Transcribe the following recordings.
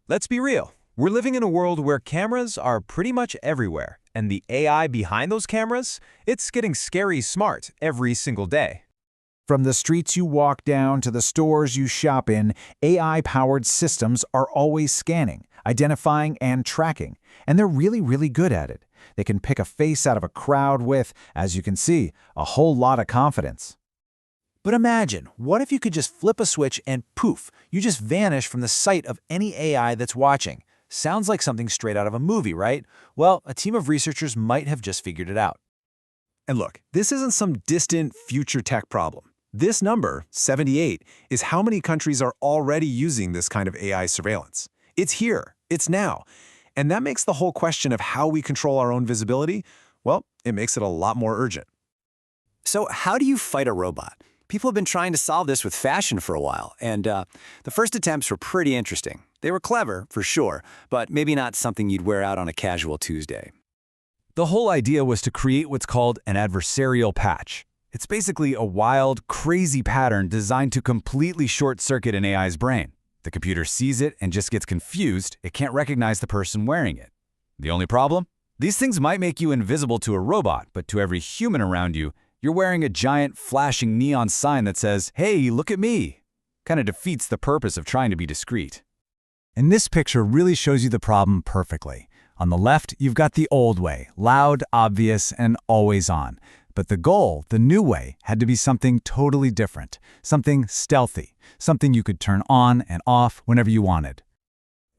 Let's be real. We're living in a world where cameras are pretty much everywhere, and the AI behind those cameras, it's getting scary smart every single day. From the streets you walk down to the stores you shop in, AI-powered systems are always scanning, identifying, and tracking, and they're really good at it. They can pick a face out of a crowd with, as you can see, a whole lot of confidence. But imagine, what if you could just flip a switch and poof, you just vanish from the sight of any AI that's watching? Sounds like something straight out of a movie, right? Well, a team of researchers might have just figured it out. And look, this isn't some distant future tech problem. This number, 78, is how many countries are already using this kind of AI surveillance. It's here, it's now. And that makes the whole question of how we control our own visibility, well, it makes it a lot more urgent. So how do you fight a robot? People have been trying to solve this with fashion for a while, and the first attempts were pretty interesting. They were clever, for sure, but maybe not something you'd wear out on a casual Tuesday. The whole idea was to create what's called an adversarial patch. It's basically a wild, crazy pattern designed to completely short-circuit an AI's brain. The computer sees it and just gets confused. It can't recognize the person wearing it. The only problem? These things might make you invisible to a robot, but to every human around you, you're wearing a giant, flashing neon sign that says, "Hey, look at me." Kind of defeats the purpose of trying to be discreet. And this picture really shows you the problem perfectly. On the left, you've got the old way, loud, obvious, and always on. But the goal, the new way, had to be something totally different, something stealthy, something you could turn on and off whenever you wanted.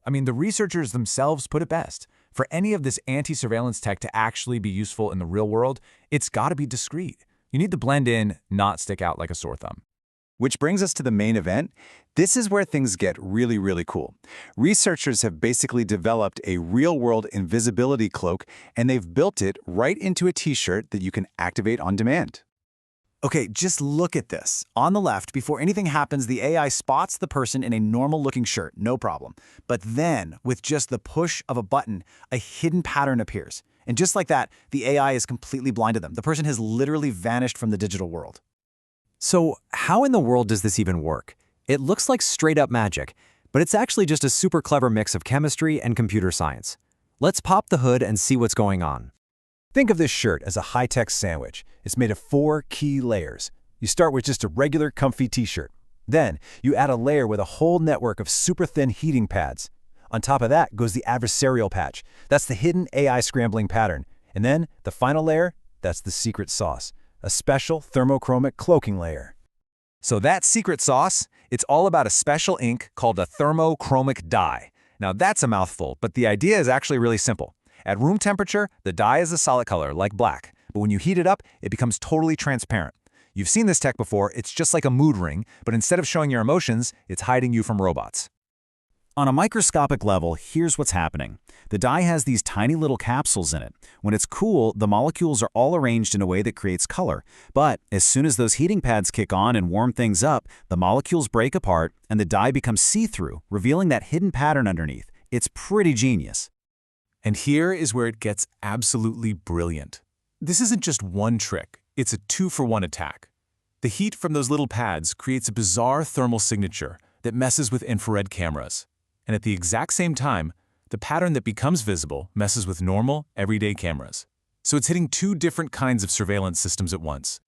I mean, the researchers themselves put it best. For any of this anti-surveillance tech to actually be useful in the real world, it's got to be discreet. You need to blend in, not stick out like a sore thumb. Which brings us to the main event. This is where things get really cool. Researchers have basically developed a real-world invisibility cloak, and they've built it right into a t-shirt that you can activate on demand. Okay, just look at this. On the left, before anything happens, the AI spots the person in a normal-looking shirt, no problem. But then, with just the push of a button, a hidden pattern appears. And just like that, the AI is completely blind to them. The person has literally vanished from the digital world. So how in the world does this even work? It looks like straight-up magic, but it's actually just a super clever mix of chemistry and computer science. Let's pop the hood and see what's going on. Think of this shirt as a high-tech sandwich. It's made of 4 key layers. You start with just a regular, comfy t-shirt. Then, you add a layer with a whole network of super thin heating pads. On top of that goes the adversarial patch. That's the hidden AI scrambling pattern. And then, the final layer, that's the secret sauce, a special thermochromic cloaking layer. So that secret sauce, it's all about a special ink called a thermochromic dye. Now that's a mouthful, but the idea is actually really simple. At room temperature, the dye is a solid color, like black. But when you heat it up, it becomes totally transparent. You've seen this tech before, it's just like a mood ring, but instead of showing your emotions, it's hiding you from robots. On a microscopic level, here's what's happening. The dye has these tiny little capsules in it. When it's cool, the molecules are all arranged in a way that creates color. But as soon as those heating pads kick on and warm things up, the molecules break apart and the dye becomes see-through, revealing that hidden pattern underneath. It's pretty genius. And here is where it gets absolutely brilliant. This isn't just one trick, it's a 2-for-1 attack. The heat from those little pads creates a bizarre thermal signature that messes with infrared cameras. And at the exact same time, the pattern that becomes visible messes with normal, everyday cameras. So it's hitting 2 different kinds of surveillance systems at once.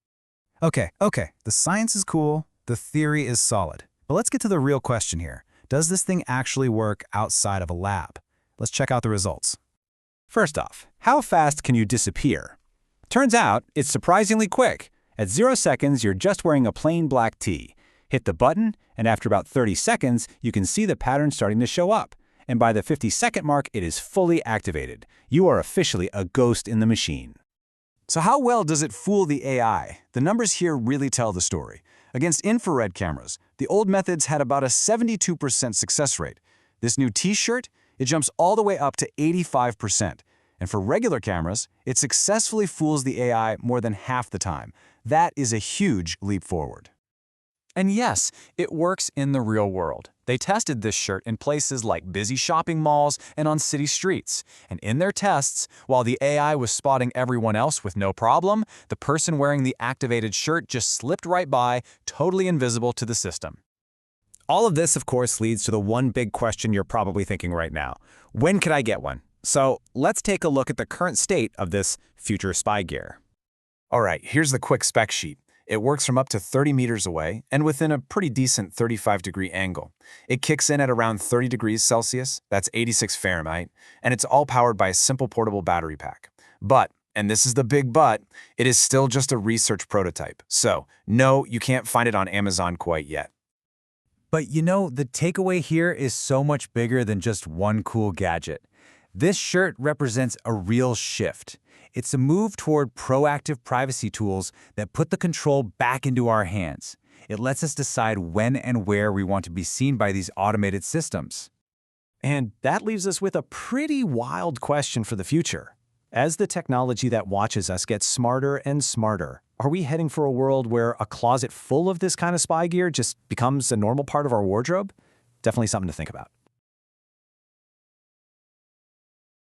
Okay, the science is cool, the theory is solid. But let's get to the real question here. Does this thing actually work outside of a lab? Let's check out the results. First off, how fast can you disappear? Turns out, it's surprisingly quick. At 0 seconds, you're just wearing a plain black tee. Hit the button, and after about 30 seconds, you can see the pattern starting to show up. And by the 50-second mark, it is fully activated. You are officially a ghost in the machine. So how well does it fool the AI? The numbers here really tell the story. Against infrared cameras, the old methods had about a 72% success rate. This new t-shirt, it jumps all the way up to 85%. And for regular cameras, it successfully fools the AI more than half the time. That is a huge leap forward. And yes, it works in the real world. They tested this shirt in places like busy shopping malls and on city streets. And in their tests, while the AI was spotting everyone else with no problem, the person wearing the activated shirt just slipped right by, totally invisible to the system. All of this, of course, leads to the one big question you're probably thinking right now. When could I get one? So let's take a look at the current state of this future spy gear. All right, here's the quick spec sheet. It works from up to 30 meters away and within a pretty decent 35-degree angle. It kicks in at around 30 degrees Celsius, that's 86 Fahrenheit, and it's all powered by a simple portable battery pack. But, and this is the big but, it is still just a research prototype. So, no, you can't find it on Amazon quite yet. But you know, the takeaway here is so much bigger than just one cool gadget. This shirt represents a real shift. It's a move toward proactive privacy tools that put the control back into our hands. It lets us decide when and where we want to be seen by these automated systems. And that leaves us with a pretty wild question for the future. As the technology that watches us gets smarter and smarter, are we heading for a world where a closet full of this kind of spy gear just becomes a normal part of our wardrobe? Definitely something to think about.